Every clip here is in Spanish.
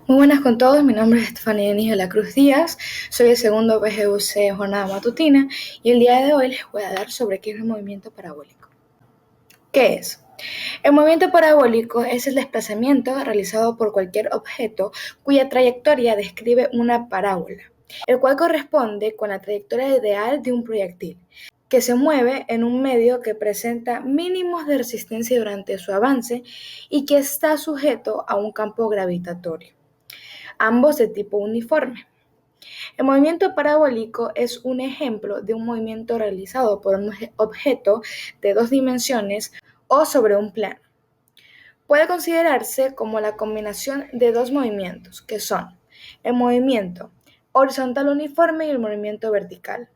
Muy buenas con todos, mi nombre es Estefanía Denis de la Cruz Díaz, soy el segundo PGUC Jornada Matutina y el día de hoy les voy a dar sobre qué es el movimiento parabólico. ¿Qué es? El movimiento parabólico es el desplazamiento realizado por cualquier objeto cuya trayectoria describe una parábola, el cual corresponde con la trayectoria ideal de un proyectil, que se mueve en un medio que presenta mínimos de resistencia durante su avance y que está sujeto a un campo gravitatorio, ambos de tipo uniforme. El movimiento parabólico es un ejemplo de un movimiento realizado por un objeto de dos dimensiones o sobre un plano. Puede considerarse como la combinación de dos movimientos, que son el movimiento horizontal uniforme y el movimiento vertical.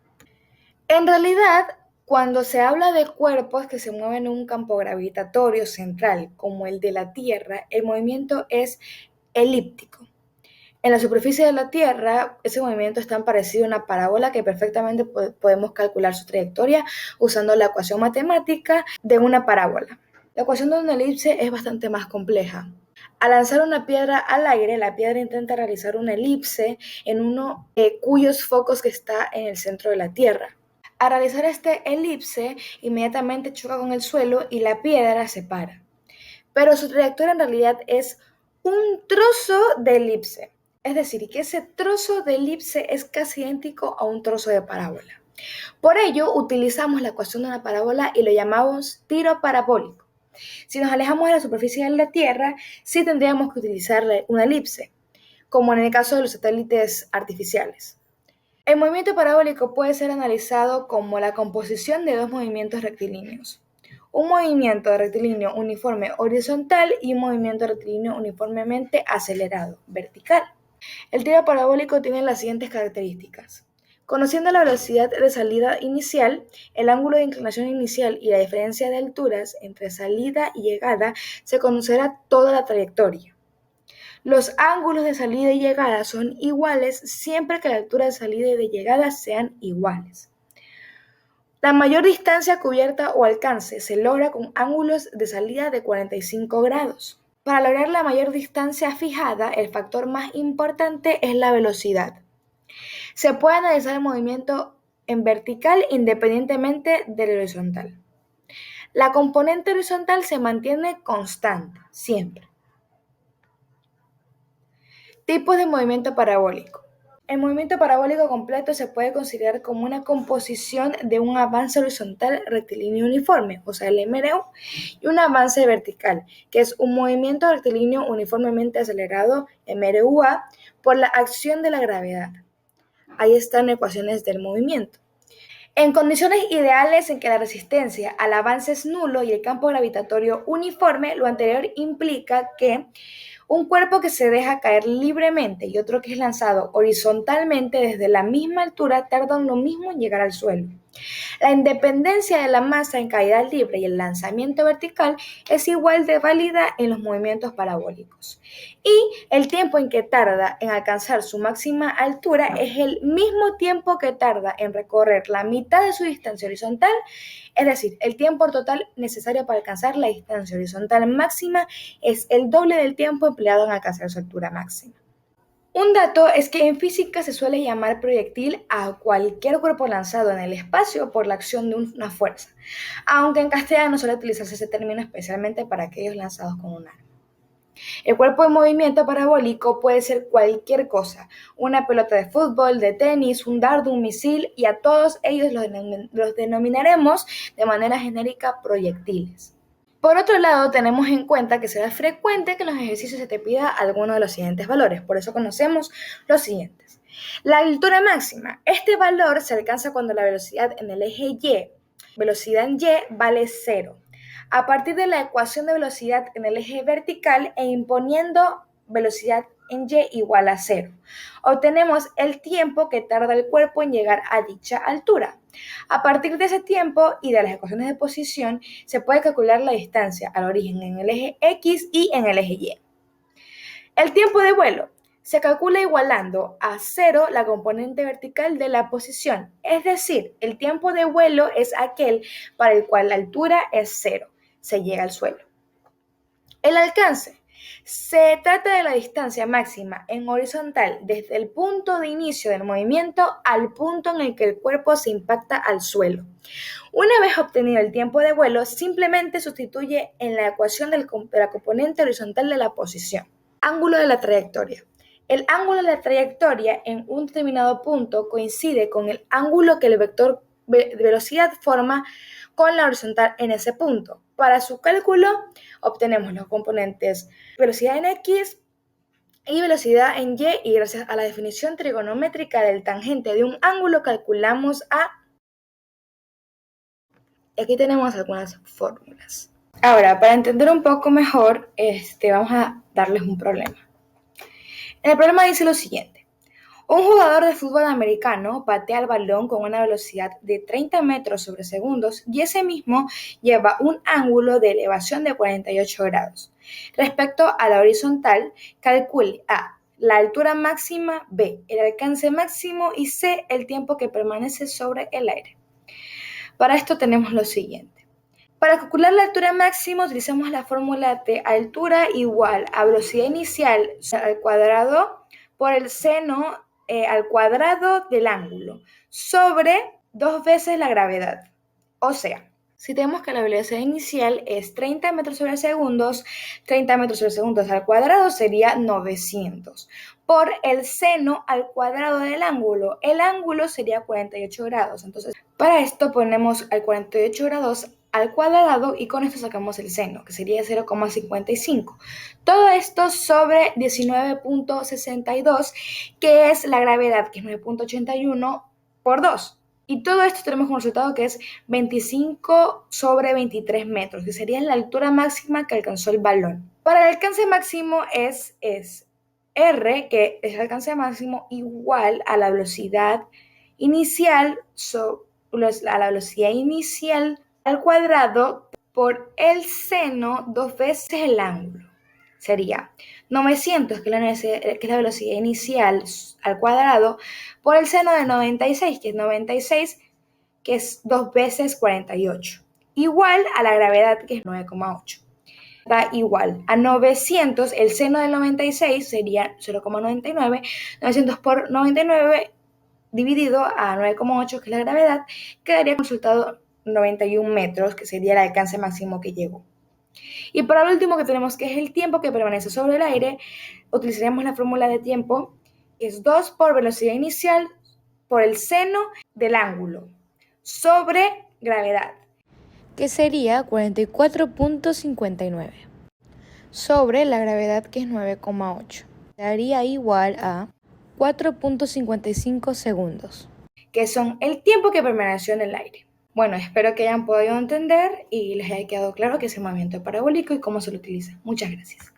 En realidad, cuando se habla de cuerpos que se mueven en un campo gravitatorio central, como el de la Tierra, el movimiento es elíptico. En la superficie de la Tierra, ese movimiento es tan parecido a una parábola que perfectamente podemos calcular su trayectoria usando la ecuación matemática de una parábola. La ecuación de una elipse es bastante más compleja. Al lanzar una piedra al aire, la piedra intenta realizar una elipse en uno cuyos focos que está en el centro de la Tierra. Al realizar este elipse, inmediatamente choca con el suelo y la piedra se para. Pero su trayectoria en realidad es un trozo de elipse. Es decir, que ese trozo de elipse es casi idéntico a un trozo de parábola. Por ello, utilizamos la ecuación de una parábola y lo llamamos tiro parabólico. Si nos alejamos de la superficie de la Tierra, sí tendríamos que utilizar una elipse, como en el caso de los satélites artificiales. El movimiento parabólico puede ser analizado como la composición de dos movimientos rectilíneos. Un movimiento rectilíneo uniforme horizontal y un movimiento rectilíneo uniformemente acelerado, vertical. El tiro parabólico tiene las siguientes características. Conociendo la velocidad de salida inicial, el ángulo de inclinación inicial y la diferencia de alturas entre salida y llegada, se conocerá toda la trayectoria. Los ángulos de salida y llegada son iguales siempre que la altura de salida y de llegada sean iguales. La mayor distancia cubierta o alcance se logra con ángulos de salida de 45 grados. Para lograr la mayor distancia fijada, el factor más importante es la velocidad. Se puede analizar el movimiento en vertical independientemente del horizontal. La componente horizontal se mantiene constante, siempre. Tipos de movimiento parabólico. El movimiento parabólico completo se puede considerar como una composición de un avance horizontal rectilíneo uniforme, o sea, el MRU, y un avance vertical, que es un movimiento rectilíneo uniformemente acelerado, MRUA, por la acción de la gravedad. Ahí están ecuaciones del movimiento. En condiciones ideales en que la resistencia al avance es nulo y el campo gravitatorio uniforme, lo anterior implica que un cuerpo que se deja caer libremente y otro que es lanzado horizontalmente desde la misma altura tardan lo mismo en llegar al suelo. La independencia de la masa en caída libre y el lanzamiento vertical es igual de válida en los movimientos parabólicos. Y el tiempo en que tarda en alcanzar su máxima altura es el mismo tiempo que tarda en recorrer la mitad de su distancia horizontal, es decir, el tiempo total necesario para alcanzar la distancia horizontal máxima es el doble del tiempo empleado en alcanzar su altura máxima. Un dato es que en física se suele llamar proyectil a cualquier cuerpo lanzado en el espacio por la acción de una fuerza, aunque en castellano suele utilizarse ese término especialmente para aquellos lanzados con un arma. El cuerpo en movimiento parabólico puede ser cualquier cosa, una pelota de fútbol, de tenis, un dardo, un misil, y a todos ellos los denominaremos de manera genérica proyectiles. Por otro lado, tenemos en cuenta que será frecuente que en los ejercicios se te pida alguno de los siguientes valores, por eso conocemos los siguientes. La altura máxima. Este valor se alcanza cuando la velocidad en el eje Y, velocidad en Y, vale 0. A partir de la ecuación de velocidad en el eje vertical e imponiendo velocidad en Y igual a 0, obtenemos el tiempo que tarda el cuerpo en llegar a dicha altura. A partir de ese tiempo y de las ecuaciones de posición, se puede calcular la distancia al origen en el eje X y en el eje Y. El tiempo de vuelo se calcula igualando a 0 la componente vertical de la posición, es decir, el tiempo de vuelo es aquel para el cual la altura es 0, se llega al suelo. El alcance. Se trata de la distancia máxima en horizontal desde el punto de inicio del movimiento al punto en el que el cuerpo se impacta al suelo. Una vez obtenido el tiempo de vuelo, simplemente sustituye en la ecuación de la componente horizontal de la posición. Ángulo de la trayectoria. El ángulo de la trayectoria en un determinado punto coincide con el ángulo que el vector de velocidad forma con la horizontal en ese punto. Para su cálculo, obtenemos los componentes velocidad en X y velocidad en Y, y gracias a la definición trigonométrica del tangente de un ángulo calculamos A. Aquí tenemos algunas fórmulas. Ahora, para entender un poco mejor, vamos a darles un problema. El problema dice lo siguiente. Un jugador de fútbol americano patea el balón con una velocidad de 30 metros sobre segundos y ese mismo lleva un ángulo de elevación de 48 grados. Respecto a la horizontal, calcule A, la altura máxima, B, el alcance máximo y C, el tiempo que permanece sobre el aire. Para esto tenemos lo siguiente. Para calcular la altura máxima utilizamos la fórmula de altura igual a velocidad inicial al cuadrado por el seno al cuadrado del ángulo sobre 2 veces la gravedad. O sea, si tenemos que la velocidad inicial es 30 metros sobre segundos, 30 metros sobre segundos al cuadrado sería 900. Por el seno al cuadrado del ángulo, el ángulo sería 48 grados. Entonces, para esto ponemos al 48 grados al cuadrado y con esto sacamos el seno, que sería 0,55. Todo esto sobre 19.62, que es la gravedad, que es 9.81 por 2. Y todo esto tenemos como resultado que es 25 sobre 23 metros, que sería la altura máxima que alcanzó el balón. Para el alcance máximo es R, que es el alcance máximo igual a la velocidad inicial a la velocidad inicial al cuadrado por el seno 2 veces el ángulo. Sería 900, que es la velocidad inicial al cuadrado, por el seno de 96, que es 96, que es 2 veces 48, igual a la gravedad, que es 9,8. Da igual a 900, el seno del 96 sería 0,99, 900 por 99 dividido a 9,8, que es la gravedad, quedaría con resultado 91 metros, que sería el alcance máximo que llegó. Y para lo último que tenemos, que es el tiempo que permanece sobre el aire, utilizaremos la fórmula de tiempo, que es 2 por velocidad inicial por el seno del ángulo sobre gravedad, que sería 44.59, sobre la gravedad, que es 9,8. Daría igual a 4.55 segundos, que son el tiempo que permaneció en el aire. Bueno, espero que hayan podido entender y les haya quedado claro qué es el movimiento parabólico y cómo se lo utiliza. Muchas gracias.